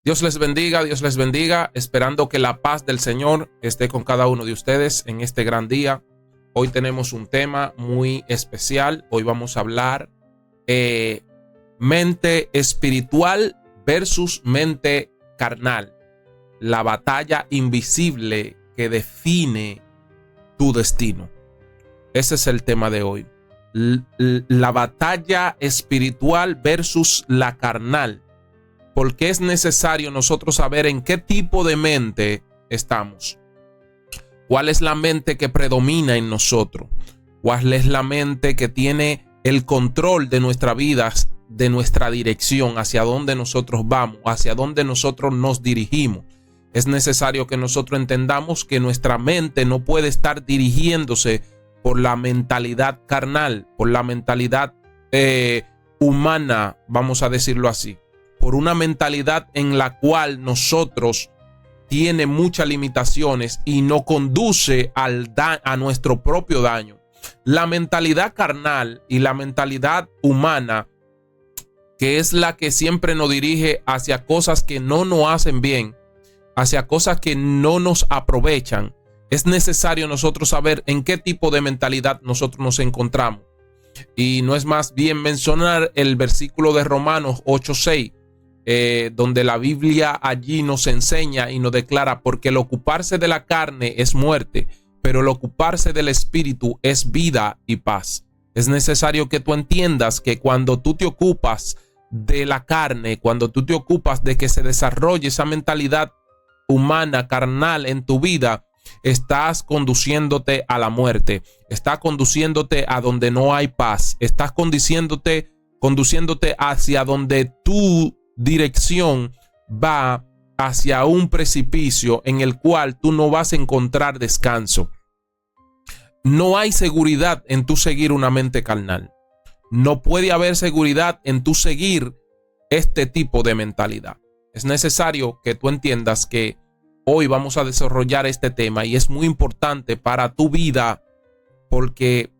Dios les bendiga, esperando que la paz del Señor esté con cada uno de ustedes en este gran día. Hoy tenemos un tema muy especial. Hoy vamos a hablar mente espiritual versus mente carnal. La batalla invisible que define tu destino. Ese es el tema de hoy. La batalla espiritual versus la carnal. Porque es necesario nosotros saber en qué tipo de mente estamos. ¿Cuál es la mente que predomina en nosotros? ¿Cuál es la mente que tiene el control de nuestra vida, de nuestra dirección, hacia dónde nosotros vamos, hacia dónde nosotros nos dirigimos? Es necesario que nosotros entendamos que nuestra mente no puede estar dirigiéndose por la mentalidad carnal, por la mentalidad humana, vamos a decirlo así. Por una mentalidad en la cual nosotros tiene muchas limitaciones y no conduce a nuestro propio daño. La mentalidad carnal y la mentalidad humana, que es la que siempre nos dirige hacia cosas que no nos hacen bien, hacia cosas que no nos aprovechan, es necesario nosotros saber en qué tipo de mentalidad nosotros nos encontramos. Y no es más bien mencionar el versículo de Romanos 8:6, donde la Biblia allí nos enseña y nos declara: porque el ocuparse de la carne es muerte, pero el ocuparse del espíritu es vida y paz. Es necesario que tú entiendas que cuando tú te ocupas de la carne, cuando tú te ocupas de que se desarrolle esa mentalidad humana, carnal en tu vida, estás conduciéndote a la muerte, estás conduciéndote a donde no hay paz, estás conduciéndote hacia donde tu dirección va hacia un precipicio en el cual tú no vas a encontrar descanso. No hay seguridad en tu seguir una mente carnal. No puede haber seguridad en tu seguir este tipo de mentalidad. Es necesario que tú entiendas que hoy vamos a desarrollar este tema y es muy importante para tu vida, porque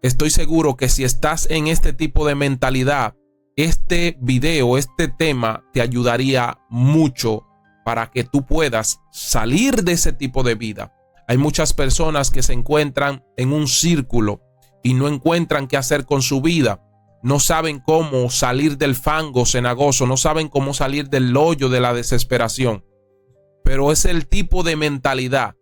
estoy seguro que si estás en este tipo de mentalidad, este video, este tema te ayudaría mucho para que tú puedas salir de ese tipo de vida. Hay muchas personas que se encuentran en un círculo y no encuentran qué hacer con su vida. No saben cómo salir del fango cenagoso, no saben cómo salir del hoyo de la desesperación. Pero es el tipo de mentalidad.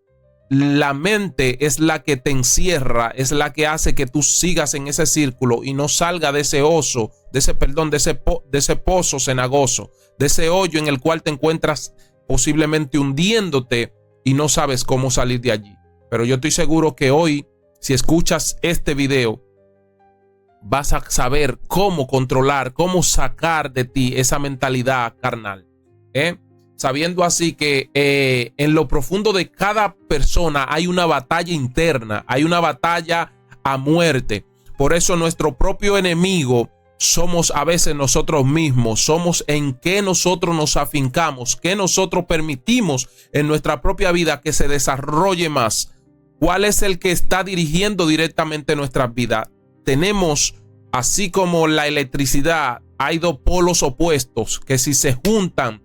La mente es la que te encierra, es la que hace que tú sigas en ese círculo y no salga de ese de ese pozo cenagoso, de ese hoyo en el cual te encuentras posiblemente hundiéndote y no sabes cómo salir de allí. Pero yo estoy seguro que hoy, si escuchas este video, vas a saber cómo controlar, cómo sacar de ti esa mentalidad carnal. Sabiendo así que en lo profundo de cada persona hay una batalla interna, hay una batalla a muerte. Por eso nuestro propio enemigo somos a veces nosotros mismos, somos en qué nosotros nos afincamos, qué nosotros permitimos en nuestra propia vida que se desarrolle más. ¿Cuál es el que está dirigiendo directamente nuestras vidas? Tenemos, así como la electricidad, hay dos polos opuestos que si se juntan,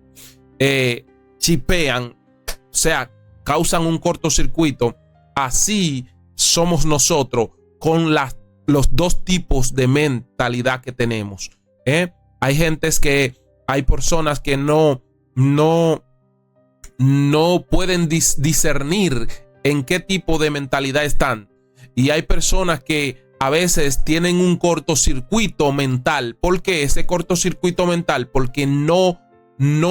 chipean, o sea, causan un cortocircuito. Así somos nosotros con los dos tipos de mentalidad que tenemos. Hay personas que no pueden discernir en qué tipo de mentalidad están, y hay personas que a veces tienen un cortocircuito mental. ¿Por qué ese cortocircuito mental? Porque no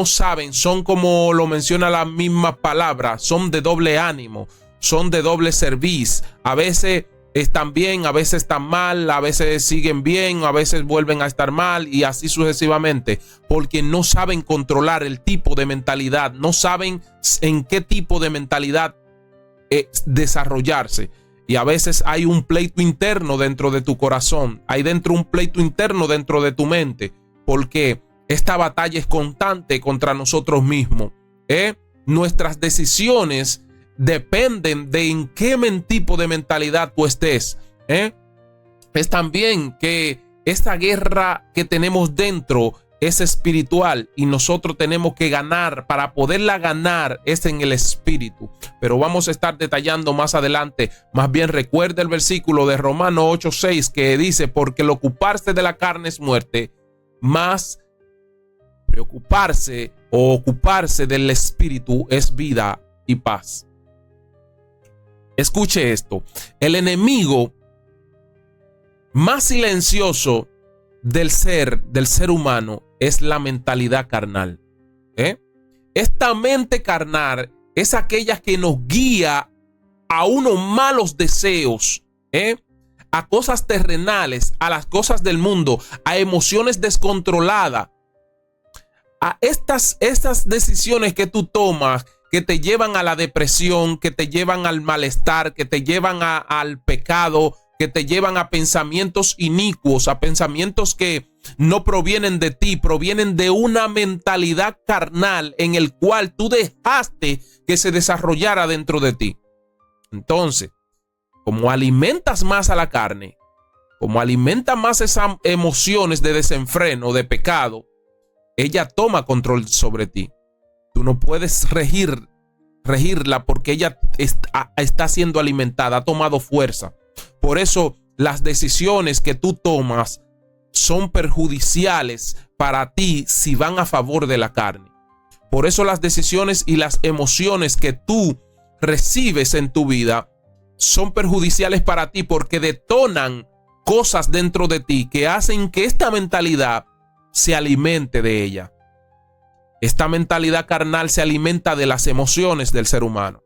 saben, son como lo menciona la misma palabra, son de doble ánimo, son de doble servicio. A veces están bien, a veces están mal, a veces siguen bien, a veces vuelven a estar mal y así sucesivamente, porque no saben controlar el tipo de mentalidad, no saben en qué tipo de mentalidad desarrollarse. Y a veces hay un pleito interno dentro de tu corazón, hay un pleito interno dentro de tu mente, porque esta batalla es constante contra nosotros mismos. Nuestras decisiones dependen de en qué tipo de mentalidad tú estés. Es también que esta guerra que tenemos dentro es espiritual y nosotros tenemos que ganar. Para poderla ganar es en el espíritu. Pero vamos a estar detallando más adelante. Más bien recuerda el versículo de Romanos 8:6 que dice: porque el ocuparse de la carne es muerte, más preocuparse o ocuparse del espíritu es vida y paz. Escuche esto: el enemigo más silencioso del ser humano es la mentalidad carnal. Esta mente carnal es aquella que nos guía a unos malos deseos, a cosas terrenales, a las cosas del mundo, a emociones descontroladas, a estas decisiones que tú tomas que te llevan a la depresión, que te llevan al malestar, que te llevan al pecado, que te llevan a pensamientos inicuos, a pensamientos que no provienen de ti, provienen de una mentalidad carnal en el cual tú dejaste que se desarrollara dentro de ti. Entonces, como alimentas más a la carne, como alimentas más esas emociones de desenfreno, de pecado, ella toma control sobre ti. Tú no puedes regirla porque ella está siendo alimentada, ha tomado fuerza. Por eso las decisiones que tú tomas son perjudiciales para ti si van a favor de la carne. Por eso las decisiones y las emociones que tú recibes en tu vida son perjudiciales para ti porque detonan cosas dentro de ti que hacen que esta mentalidad se alimente de ella. Esta mentalidad carnal se alimenta de las emociones del ser humano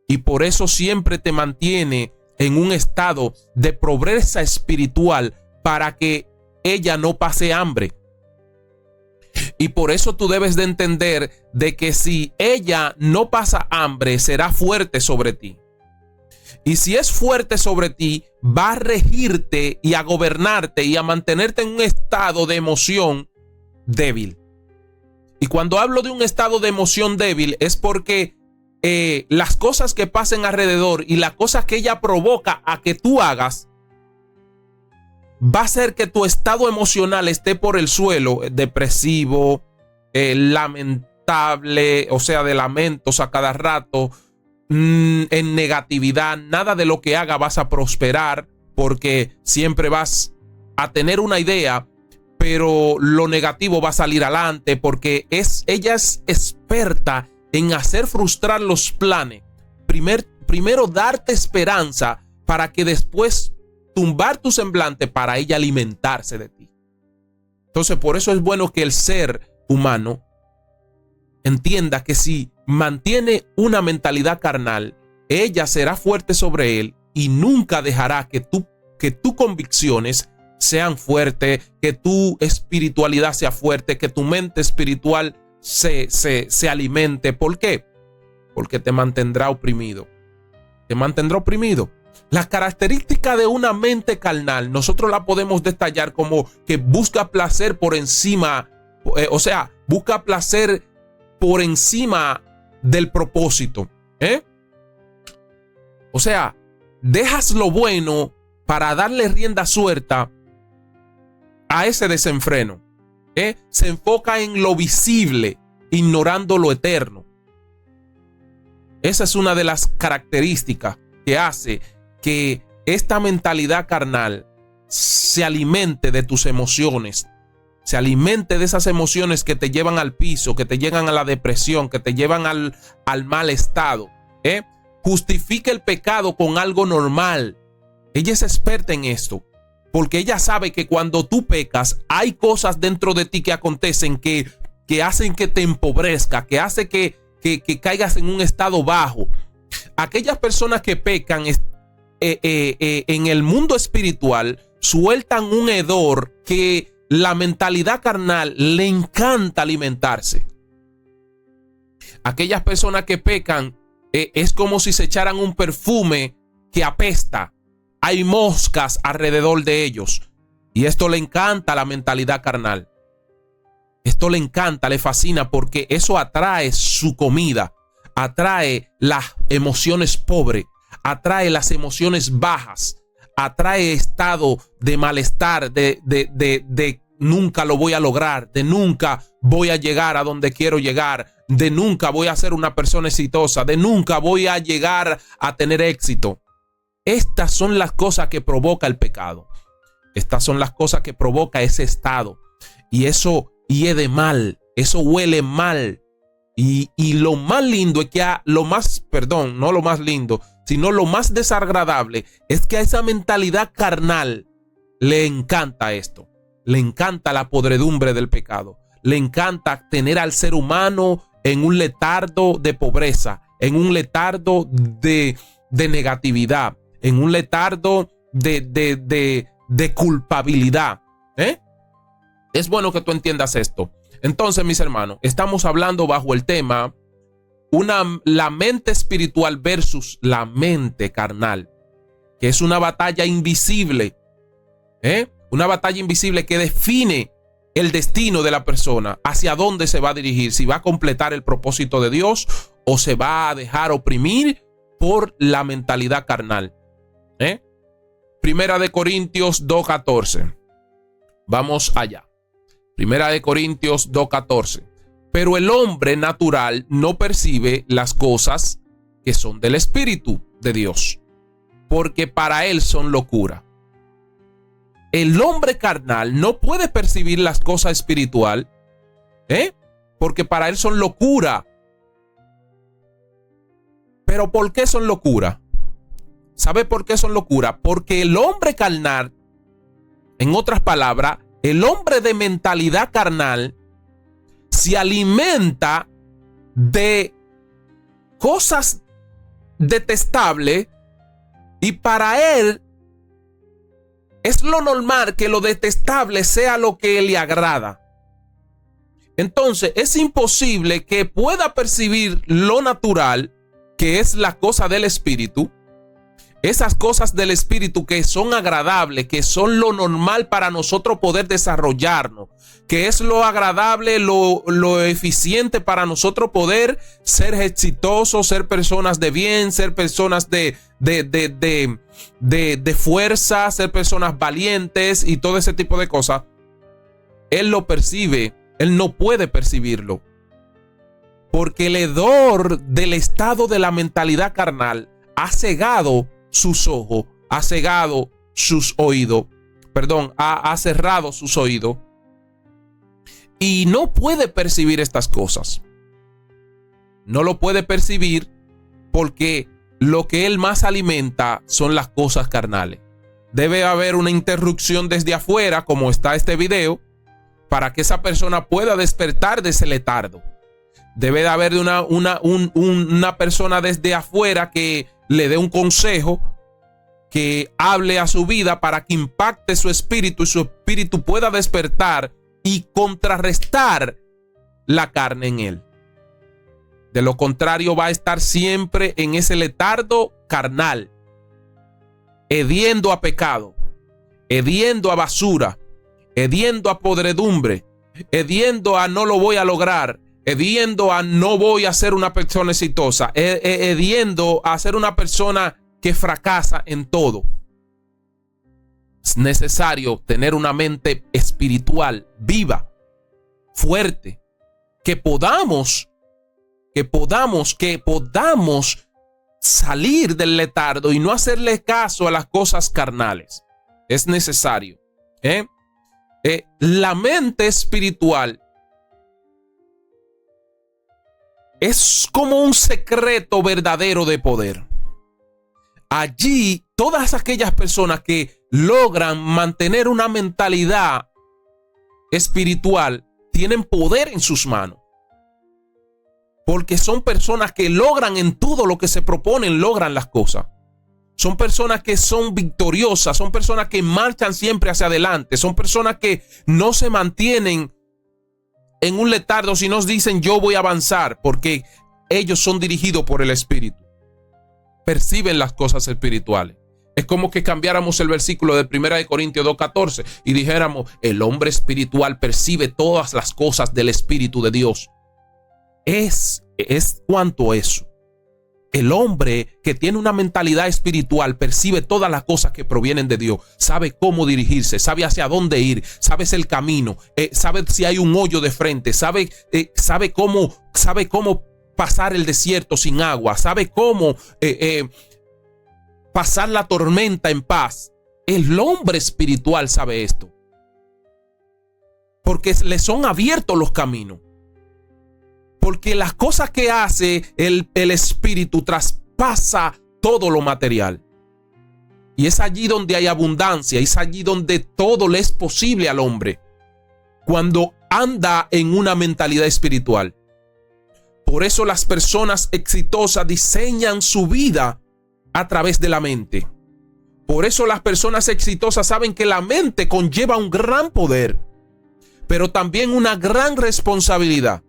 y por eso siempre te mantiene en un estado de pobreza espiritual para que ella no pase hambre. Y por eso tú debes de entender de que si ella no pasa hambre, será fuerte sobre ti. Y si es fuerte sobre ti, va a regirte y a gobernarte y a mantenerte en un estado de emoción débil. Y cuando hablo de un estado de emoción débil es porque las cosas que pasen alrededor y las cosas que ella provoca a que tú hagas va a hacer que tu estado emocional esté por el suelo, depresivo, lamentable, o sea, de lamentos a cada rato, en negatividad. Nada de lo que haga vas a prosperar porque siempre vas a tener una idea, pero lo negativo va a salir adelante porque ella es experta en hacer frustrar los planes. Primero darte esperanza para que después tumbar tu semblante para ella alimentarse de ti. Entonces, por eso es bueno que el ser humano entienda que si mantiene una mentalidad carnal, ella será fuerte sobre él y nunca dejará que tus convicciones sean fuertes, que tu espiritualidad sea fuerte, que tu mente espiritual se alimente. ¿Por qué? Porque te mantendrá oprimido. Te mantendrá oprimido. La característica de una mente carnal, nosotros la podemos detallar como que busca placer por encima, busca placer por encima del propósito. O sea, dejas lo bueno para darle rienda suelta a ese desenfreno. Se enfoca en lo visible, ignorando lo eterno. Esa es una de las características que hace que esta mentalidad carnal se alimente de tus emociones, se alimente de esas emociones que te llevan al piso, que te llevan a la depresión, que te llevan al mal estado. Justifica el pecado con algo normal. Ella es experta en esto. Porque ella sabe que cuando tú pecas, hay cosas dentro de ti que acontecen que hacen que te empobrezca, que hace que caigas en un estado bajo. Aquellas personas que pecan en el mundo espiritual sueltan un hedor que la mentalidad carnal le encanta alimentarse. Aquellas personas que pecan es como si se echaran un perfume que apesta. Hay moscas alrededor de ellos. Y esto le encanta a la mentalidad carnal. Esto le encanta, le fascina porque eso atrae su comida. Atrae las emociones pobres. Atrae las emociones bajas. Atrae estado de malestar, de nunca lo voy a lograr, de nunca voy a llegar a donde quiero llegar, de nunca voy a ser una persona exitosa, de nunca voy a llegar a tener éxito. Estas son las cosas que provoca el pecado. Estas son las cosas que provoca ese estado. Y eso hiede mal, eso huele mal. Y lo más lindo es que no lo más lindo, sino lo más desagradable es que a esa mentalidad carnal le encanta esto. Le encanta la podredumbre del pecado. Le encanta tener al ser humano en un letardo de pobreza, en un letardo de negatividad, en un letardo de culpabilidad. Es bueno que tú entiendas esto. Entonces, mis hermanos, estamos hablando bajo el tema la mente espiritual versus la mente carnal, que es una batalla invisible. Una batalla invisible que define el destino de la persona, hacia dónde se va a dirigir, si va a completar el propósito de Dios o se va a dejar oprimir por la mentalidad carnal. Primera de Corintios 2:14. Vamos allá. Primera de Corintios 2:14. Pero el hombre natural no percibe las cosas que son del Espíritu de Dios, porque para él son locura. El hombre carnal no puede percibir las cosas espirituales, porque para él son locura. ¿Pero por qué son locura? ¿Sabe por qué son locura? Porque el hombre carnal, en otras palabras, el hombre de mentalidad carnal se alimenta de cosas detestables y para él es lo normal que lo detestable sea lo que le agrada. Entonces es imposible que pueda percibir lo natural, que es la cosa del espíritu. Esas cosas del espíritu que son agradables, que son lo normal para nosotros poder desarrollarnos, que es lo agradable, lo eficiente para nosotros poder ser exitosos, ser personas de bien, ser personas de fuerza, ser personas valientes y todo ese tipo de cosas. Él lo percibe, él no puede percibirlo, porque el hedor del estado de la mentalidad carnal ha cegado sus ojos, ha cegado sus oídos, ha cerrado sus oídos y no puede percibir estas cosas. No lo puede percibir porque lo que él más alimenta son las cosas carnales. Debe haber una interrupción desde afuera, como está este video, para que esa persona pueda despertar de ese letardo. Debe de haber una persona desde afuera que le dé un consejo, que hable a su vida para que impacte su espíritu y su espíritu pueda despertar y contrarrestar la carne en él. De lo contrario, va a estar siempre en ese letardo carnal, hediendo a pecado, hediendo a basura, hediendo a podredumbre, hediendo a no lo voy a lograr, hediendo a no voy a ser una persona exitosa, hediendo a ser una persona que fracasa en todo. Es necesario tener una mente espiritual viva, fuerte, que podamos salir del letardo y no hacerle caso a las cosas carnales. Es necesario. La mente espiritual es como un secreto verdadero de poder. Allí, todas aquellas personas que logran mantener una mentalidad espiritual tienen poder en sus manos. Porque son personas que logran en todo lo que se proponen, logran las cosas. Son personas que son victoriosas, son personas que marchan siempre hacia adelante, son personas que no se mantienen en un letardo, sino dicen yo voy a avanzar, porque ellos son dirigidos por el Espíritu. Perciben las cosas espirituales. Es como que cambiáramos el versículo de 1 de Corintios 2:14 y dijéramos, el hombre espiritual percibe todas las cosas del Espíritu de Dios. Es cuanto eso. El hombre que tiene una mentalidad espiritual percibe todas las cosas que provienen de Dios, sabe cómo dirigirse, sabe hacia dónde ir, sabe el camino, sabe si hay un hoyo de frente, sabe cómo pasar el desierto sin agua, sabe cómo pasar la tormenta en paz. El hombre espiritual sabe esto, porque le son abiertos los caminos. Porque las cosas que hace el espíritu traspasa todo lo material. Y es allí donde hay abundancia, es allí donde todo le es posible al hombre, cuando anda en una mentalidad espiritual. Por eso las personas exitosas diseñan su vida a través de la mente. Por eso las personas exitosas saben que la mente conlleva un gran poder, pero también una gran responsabilidad.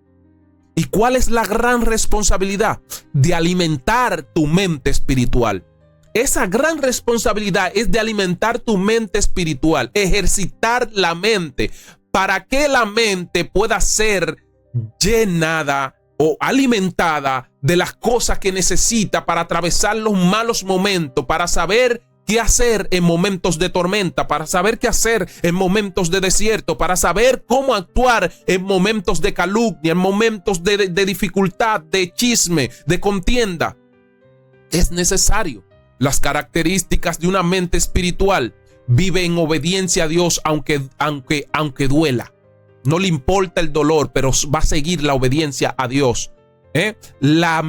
¿Y cuál es la gran responsabilidad? De alimentar tu mente espiritual. Esa gran responsabilidad es de alimentar tu mente espiritual, ejercitar la mente para que la mente pueda ser llenada o alimentada de las cosas que necesita para atravesar los malos momentos, para saber qué hacer en momentos de tormenta, para saber qué hacer en momentos de desierto, para saber cómo actuar en momentos de calumnia, en momentos de dificultad, de chisme, de contienda. Es necesario. Las características de una mente espiritual: vive en obediencia a Dios aunque duela. No le importa el dolor, pero va a seguir la obediencia a Dios. La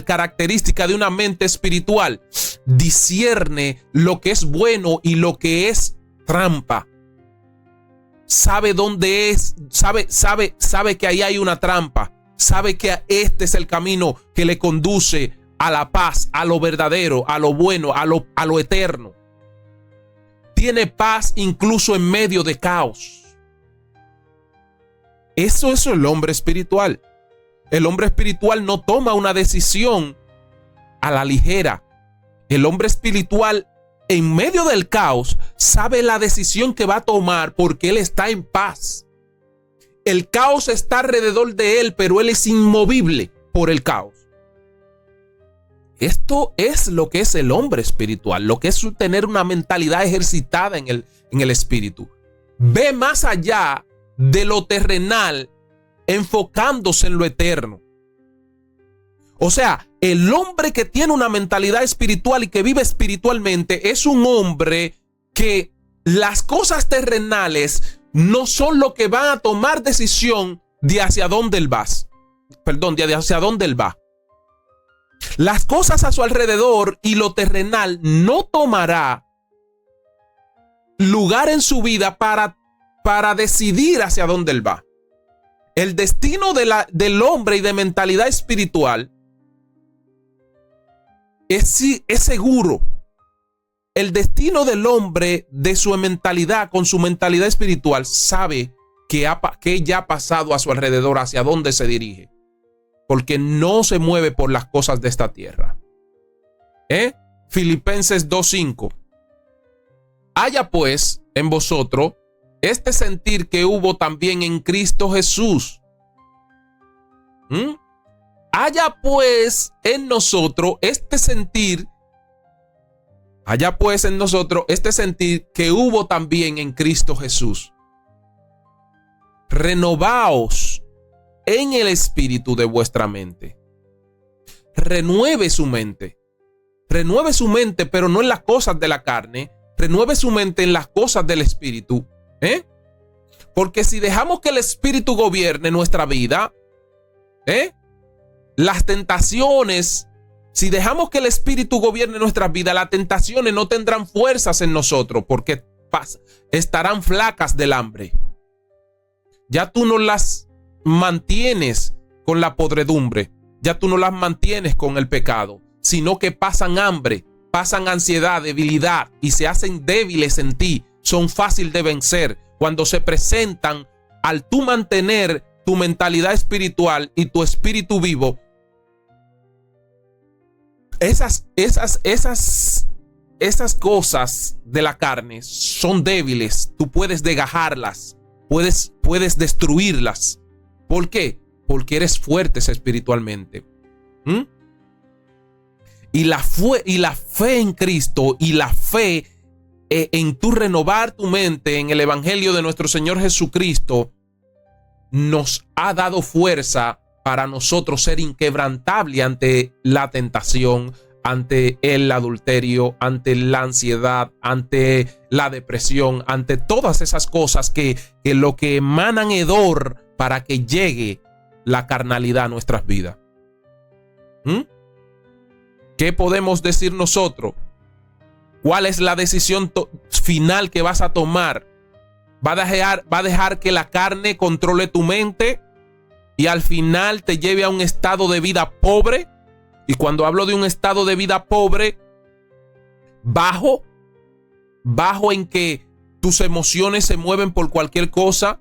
característica de una mente espiritual: discierne lo que es bueno y lo que es trampa. Sabe dónde es, sabe que ahí hay una trampa. Sabe que este es el camino que le conduce a la paz, a lo verdadero, a lo bueno, a lo eterno. Tiene paz incluso en medio de caos. Eso es el hombre espiritual. El hombre espiritual no toma una decisión a la ligera. El hombre espiritual, en medio del caos, sabe la decisión que va a tomar porque él está en paz. El caos está alrededor de él, pero él es inmovible por el caos. Esto es lo que es el hombre espiritual, lo que es tener una mentalidad ejercitada en el espíritu. Ve más allá de lo terrenal, enfocándose en lo eterno. O sea, el hombre que tiene una mentalidad espiritual y que vive espiritualmente es un hombre que las cosas terrenales no son lo que van a tomar decisión de hacia dónde él va. De hacia dónde él va. Las cosas a su alrededor y lo terrenal no tomará lugar en su vida para decidir hacia dónde él va. El destino del hombre y de mentalidad espiritual es seguro. El destino del hombre de su mentalidad, con su mentalidad espiritual, sabe que ya ha pasado a su alrededor, hacia dónde se dirige. Porque no se mueve por las cosas de esta tierra. Filipenses 2:5. Haya pues en vosotros este sentir que hubo también en Cristo Jesús. Haya pues en nosotros este sentir. Haya pues en nosotros este sentir que hubo también en Cristo Jesús. Renovaos en el espíritu de vuestra mente. Renueve su mente. Renueve su mente, pero no en las cosas de la carne. Renueve su mente en las cosas del espíritu. Porque si dejamos que el espíritu gobierne nuestra vida, las tentaciones, si dejamos que el espíritu gobierne nuestra vida, las tentaciones no tendrán fuerzas en nosotros, porque estarán flacas del hambre. Ya tú no las mantienes con la podredumbre, ya tú no las mantienes con el pecado, sino que pasan hambre, pasan ansiedad, debilidad y se hacen débiles en ti. Son fáciles de vencer cuando se presentan al tú mantener tu mentalidad espiritual y tu espíritu vivo. Esas cosas de la carne son débiles. Tú puedes desgajarlas, puedes destruirlas. ¿Por qué? Porque eres fuerte espiritualmente. Y la fe en Cristo y la fe en tu renovar tu mente en el evangelio de nuestro Señor Jesucristo nos ha dado fuerza para nosotros ser inquebrantable ante la tentación, ante el adulterio, ante la ansiedad, ante la depresión, ante todas esas cosas que lo que emanan hedor para que llegue la carnalidad a nuestras vidas. ¿Qué podemos decir nosotros? ¿Cuál es la decisión final que vas a tomar? ¿Va a dejar que la carne controle tu mente y al final te lleve a un estado de vida pobre? Y cuando hablo de un estado de vida pobre, bajo en que tus emociones se mueven por cualquier cosa,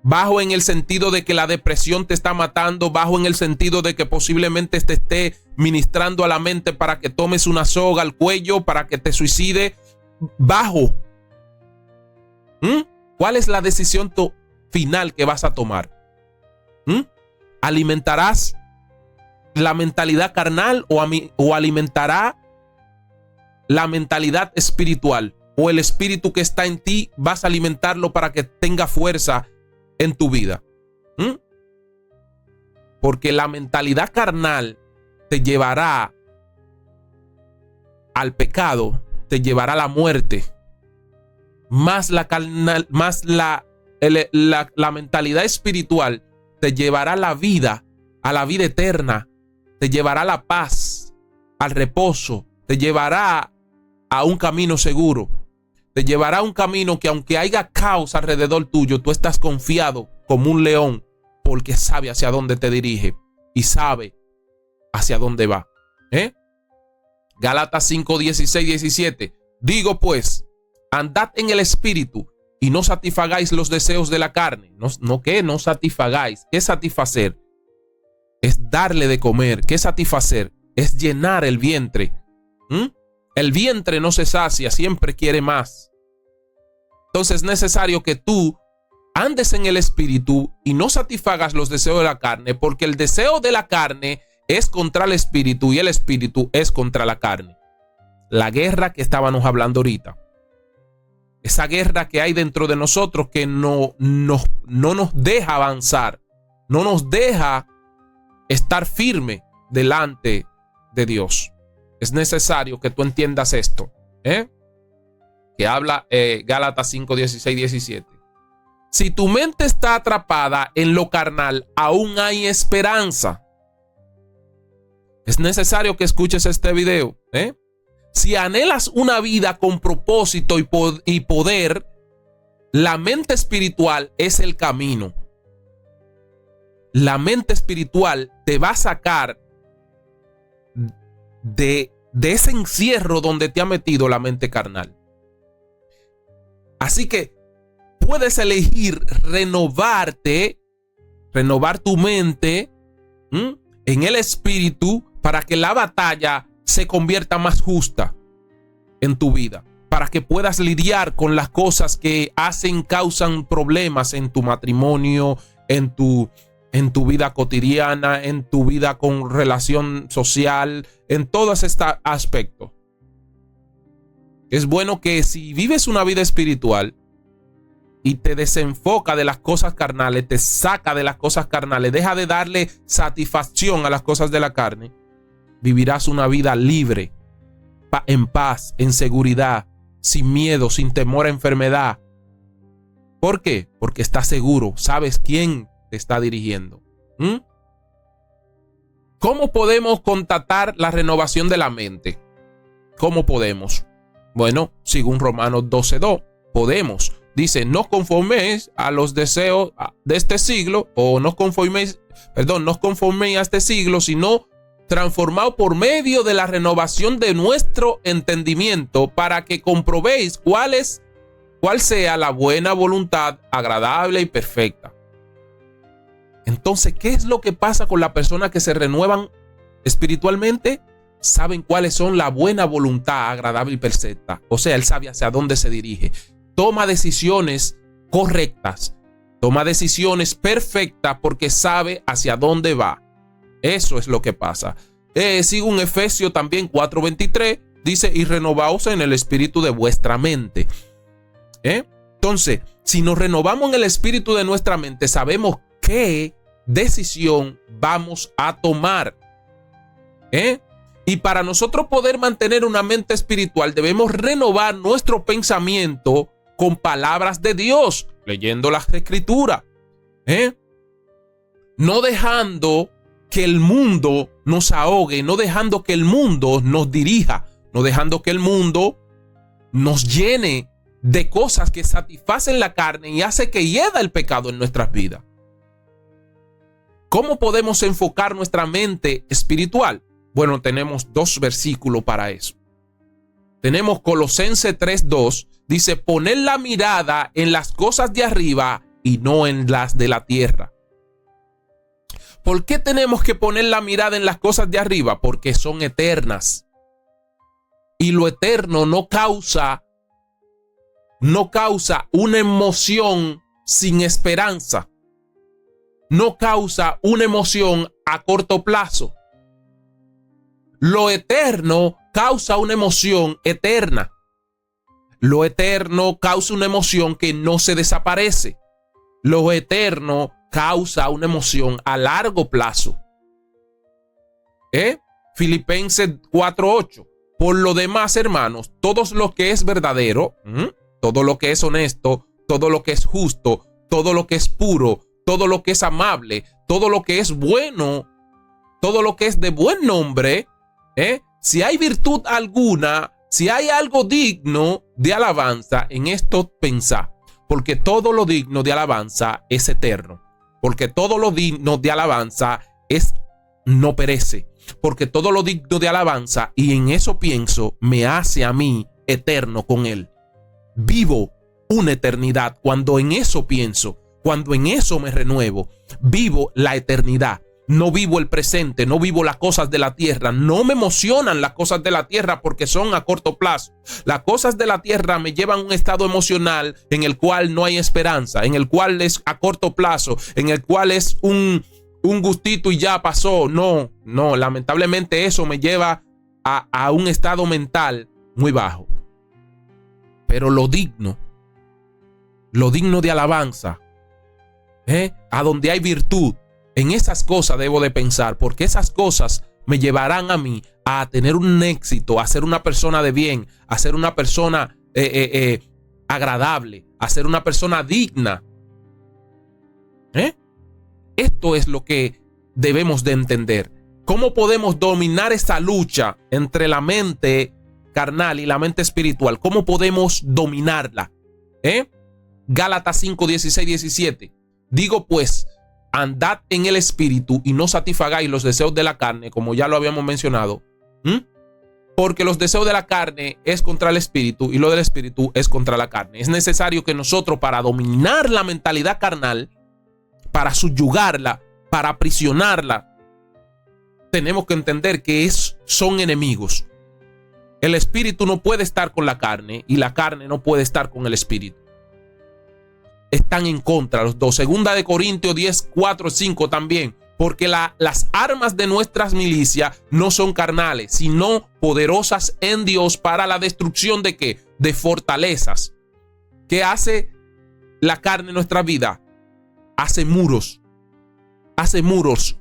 bajo en el sentido de que la depresión te está matando, bajo en el sentido de que posiblemente te esté ministrando a la mente para que tomes una soga al cuello, para que te suicide, bajo. ¿Cuál es la decisión final que vas a tomar? ¿Alimentarás la mentalidad carnal o alimentará la mentalidad espiritual? ¿O el espíritu que está en ti vas a alimentarlo para que tenga fuerza en tu vida? Porque la mentalidad carnal te llevará al pecado, te llevará a la muerte. Más la mentalidad espiritual te llevará a la vida eterna, te llevará a la paz, al reposo, te llevará a un camino seguro, te llevará a un camino que aunque haya caos alrededor tuyo, tú estás confiado como un león porque sabe hacia dónde te dirige y sabe hacia dónde va. Gálatas 5, 16, 17. Digo pues, andad en el espíritu y no satisfagáis los deseos de la carne. No satisfagáis. ¿Qué es satisfacer? Es darle de comer. ¿Qué es satisfacer? Es llenar el vientre. El vientre no se sacia, siempre quiere más. Entonces es necesario que tú andes en el espíritu y no satisfagas los deseos de la carne, porque el deseo de la carne es contra el espíritu y el espíritu es contra la carne. La guerra que estábamos hablando ahorita. Esa guerra que hay dentro de nosotros que no nos deja avanzar, no nos deja estar firme delante de Dios. Es necesario que tú entiendas esto, que habla Gálatas 5, 16, 17. Si tu mente está atrapada en lo carnal, aún hay esperanza. Es necesario que escuches este video. Si anhelas una vida con propósito y poder, la mente espiritual es el camino. La mente espiritual te va a sacar de ese encierro donde te ha metido la mente carnal. Así que puedes elegir renovar tu mente en el espíritu para que la batalla se convierta más justa en tu vida, para que puedas lidiar con las cosas que causan problemas en tu matrimonio, en tu vida cotidiana, en tu vida con relación social, en todos estos aspectos. Es bueno que si vives una vida espiritual y te desenfoca de las cosas carnales, te saca de las cosas carnales, deja de darle satisfacción a las cosas de la carne, vivirás una vida libre, en paz, en seguridad, sin miedo, sin temor a enfermedad. ¿Por qué? Porque estás seguro, sabes quién te está dirigiendo. ¿Cómo podemos constatar la renovación de la mente? ¿Cómo podemos? Bueno, según Romanos 12:2, podemos. Dice, no conforméis a los deseos de este siglo, o no conforméis a este siglo, sino transformado por medio de la renovación de nuestro entendimiento, para que comprobéis cuál sea la buena voluntad, agradable y perfecta. Entonces, ¿qué es lo que pasa con las personas que se renuevan espiritualmente? Saben cuáles son la buena voluntad, agradable y perfecta. O sea, él sabe hacia dónde se dirige. Toma decisiones correctas, toma decisiones perfectas porque sabe hacia dónde va. Eso es lo que pasa. Según Efesios también 4:23, dice, y renovaos en el espíritu de vuestra mente. Entonces, si nos renovamos en el espíritu de nuestra mente, sabemos qué decisión vamos a tomar. Y para nosotros poder mantener una mente espiritual, debemos renovar nuestro pensamiento con palabras de Dios, leyendo las escrituras. No dejando que el mundo nos ahogue, no dejando que el mundo nos dirija, no dejando que el mundo nos llene de cosas que satisfacen la carne y hace que hieda el pecado en nuestras vidas. ¿Cómo podemos enfocar nuestra mente espiritual? Bueno, tenemos dos versículos para eso. Tenemos Colosenses 3:2, dice, poner la mirada en las cosas de arriba y no en las de la tierra. ¿Por qué tenemos que poner la mirada en las cosas de arriba? Porque son eternas. Y lo eterno no causa una emoción sin esperanza. No causa una emoción a corto plazo. Lo eterno causa una emoción eterna. Lo eterno causa una emoción que no se desaparece. Lo eterno causa una emoción a largo plazo. Filipenses 4:8. Por lo demás, hermanos, todo lo que es verdadero, todo lo que es honesto, todo lo que es justo, todo lo que es puro, todo lo que es amable, todo lo que es bueno, todo lo que es de buen nombre, si hay virtud alguna, si hay algo digno de alabanza, en esto pensad, porque todo lo digno de alabanza es eterno, porque todo lo digno de alabanza no perece, porque todo lo digno de alabanza, y en eso pienso, me hace a mí eterno con él. Vivo una eternidad cuando en eso pienso, cuando en eso me renuevo, vivo la eternidad. No vivo el presente, no vivo las cosas de la tierra. No me emocionan las cosas de la tierra porque son a corto plazo. Las cosas de la tierra me llevan a un estado emocional en el cual no hay esperanza, en el cual es a corto plazo, en el cual es un gustito y ya pasó. No, lamentablemente eso me lleva a un estado mental muy bajo. Pero lo digno de alabanza, a donde hay virtud, en esas cosas debo de pensar, porque esas cosas me llevarán a mí a tener un éxito, a ser una persona de bien, a ser una persona agradable, a ser una persona digna. Esto es lo que debemos de entender. ¿Cómo podemos dominar esa lucha entre la mente carnal y la mente espiritual? ¿Cómo podemos dominarla? Gálatas 5, 16, 17. Digo pues, andad en el espíritu y no satisfagáis los deseos de la carne, como ya lo habíamos mencionado. Porque los deseos de la carne es contra el espíritu y lo del espíritu es contra la carne. Es necesario que nosotros, para dominar la mentalidad carnal, para subyugarla, para aprisionarla, tenemos que entender que son enemigos. El espíritu no puede estar con la carne y la carne no puede estar con el espíritu. Están en contra los dos. Segunda de Corintios 10, 4, 5 también. Porque las armas de nuestras milicias no son carnales, sino poderosas en Dios para la destrucción ¿de qué? De fortalezas. ¿Qué hace la carne en nuestra vida? Hace muros,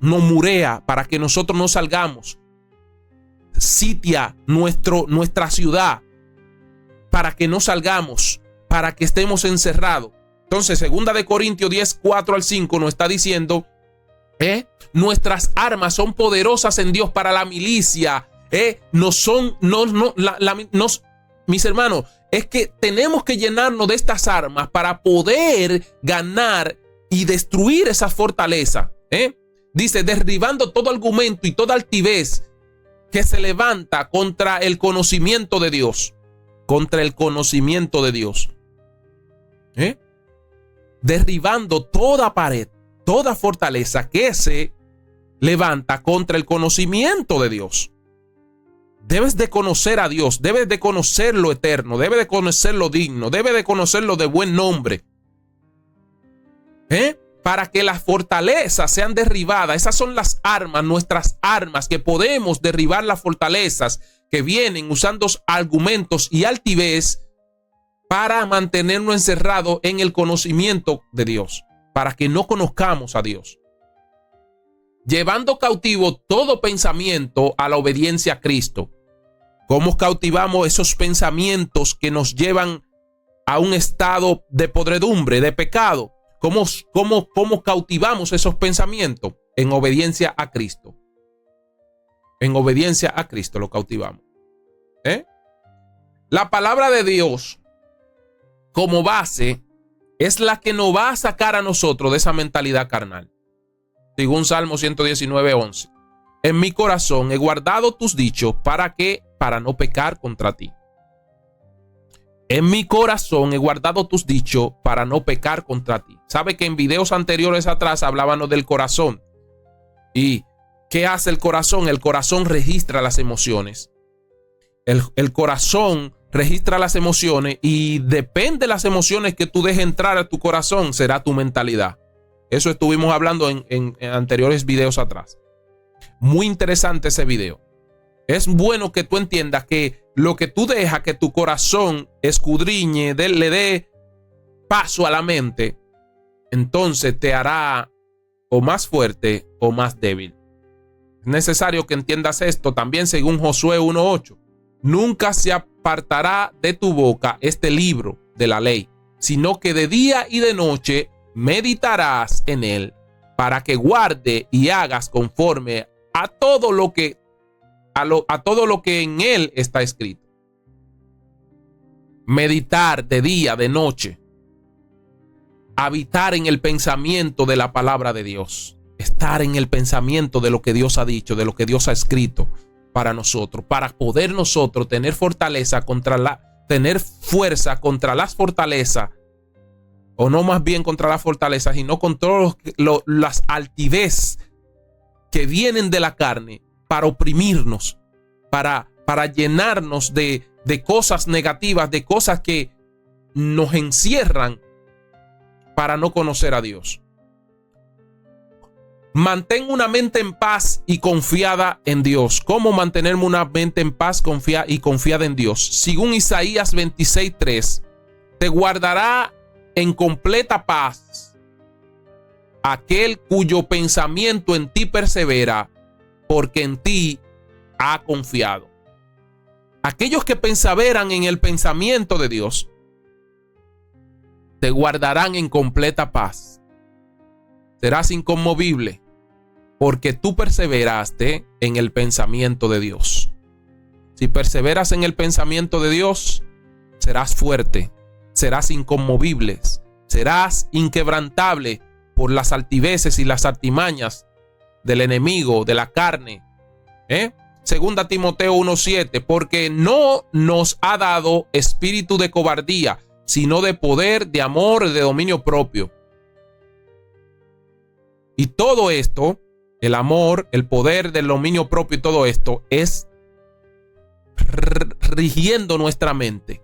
nos murea para que nosotros no salgamos. Sitia nuestra ciudad para que no salgamos, para que estemos encerrados. Entonces, segunda de Corintios 10, 4 al 5 nos está diciendo, nuestras armas son poderosas en Dios para la milicia. Mis hermanos, es que tenemos que llenarnos de estas armas para poder ganar y destruir esa fortaleza. Dice, derribando todo argumento y toda altivez que se levanta contra el conocimiento de Dios. Contra el conocimiento de Dios. Derribando toda pared, toda fortaleza que se levanta contra el conocimiento de Dios. Debes de conocer a Dios, debes de conocer lo eterno, debes de conocer lo digno, debes de conocer lo de buen nombre. para que las fortalezas sean derribadas. Esas son las armas, nuestras armas, que podemos derribar las fortalezas que vienen usando argumentos y altivez para mantenernos encerrados en el conocimiento de Dios, para que no conozcamos a Dios. Llevando cautivo todo pensamiento a la obediencia a Cristo. ¿Cómo cautivamos esos pensamientos que nos llevan a un estado de podredumbre, de pecado? ¿Cómo cautivamos esos pensamientos? En obediencia a Cristo. En obediencia a Cristo lo cautivamos. La palabra de Dios como base es la que nos va a sacar a nosotros de esa mentalidad carnal. Según Salmo 119:11. En mi corazón he guardado tus dichos para no pecar contra ti. En mi corazón he guardado tus dichos para no pecar contra ti. Sabe que en videos anteriores atrás hablábamos del corazón. ¿Y qué hace el corazón? El corazón registra las emociones. El corazón registra las emociones y depende de las emociones que tú dejes entrar a tu corazón, será tu mentalidad. Eso estuvimos hablando en anteriores videos atrás. Muy interesante ese video. Es bueno que tú entiendas que lo que tú dejas que tu corazón escudriñe, le dé paso a la mente, entonces te hará o más fuerte o más débil. Es necesario que entiendas esto también según Josué 1:8. Nunca se apartará de tu boca este libro de la ley, sino que de día y de noche meditarás en él, para que guarde y hagas conforme a todo lo que en él está escrito. Meditar de día, de noche. Habitar en el pensamiento de la palabra de Dios. Estar en el pensamiento de lo que Dios ha dicho, de lo que Dios ha escrito para nosotros, para poder nosotros tener fortaleza tener fuerza contra las fortalezas. O no más bien contra las fortalezas, sino contra las altivez que vienen de la carne para oprimirnos, para llenarnos de cosas negativas, de cosas que nos encierran para no conocer a Dios. Mantén una mente en paz y confiada en Dios. ¿Cómo mantenerme una mente en paz y confiada en Dios? Según Isaías 26:3, te guardará en completa paz aquel cuyo pensamiento en ti persevera, porque en ti ha confiado. Aquellos que perseveran en el pensamiento de Dios te guardarán en completa paz. Serás inconmovible porque tú perseveraste en el pensamiento de Dios. Si perseveras en el pensamiento de Dios, serás fuerte, serás inconmovible, serás inquebrantable por las altiveces y las artimañas del enemigo, de la carne. Segunda Timoteo 1:7, porque no nos ha dado espíritu de cobardía, sino de poder, de amor, de dominio propio. Y todo esto, el amor, el poder del dominio propio y todo esto es rigiendo nuestra mente,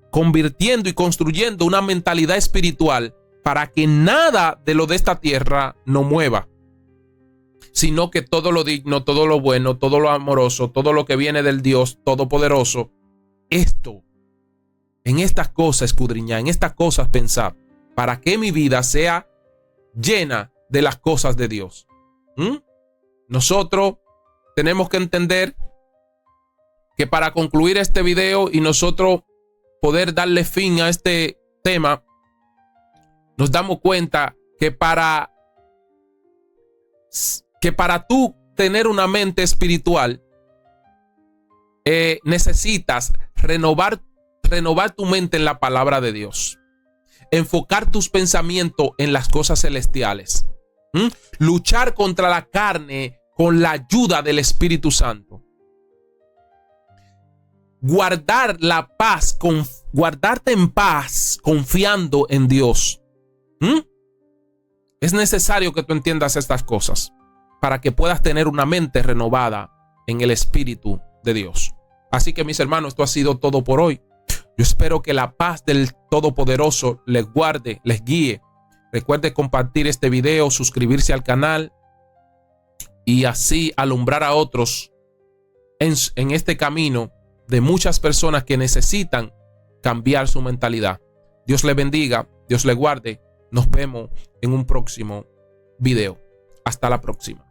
convirtiendo y construyendo una mentalidad espiritual para que nada de lo de esta tierra nos mueva, sino que todo lo digno, todo lo bueno, todo lo amoroso, todo lo que viene del Dios Todopoderoso, en estas cosas escudriñar, en estas cosas pensar, para que mi vida sea llena de las cosas de Dios. Nosotros tenemos que entender que para concluir este video y nosotros poder darle fin a este tema, nos damos cuenta que para tú tener una mente espiritual, necesitas renovar tu mente en la palabra de Dios. Enfocar tus pensamientos en las cosas celestiales. Luchar contra la carne con la ayuda del Espíritu Santo. Guardar la paz, guardarte en paz confiando en Dios. Es necesario que tú entiendas estas cosas para que puedas tener una mente renovada en el Espíritu de Dios. Así que mis hermanos, esto ha sido todo por hoy. Yo espero que la paz del Todopoderoso les guarde, les guíe Recuerde compartir este video, suscribirse al canal y así alumbrar a otros en este camino de muchas personas que necesitan cambiar su mentalidad. Dios le bendiga, Dios le guarde. Nos vemos en un próximo video. Hasta la próxima.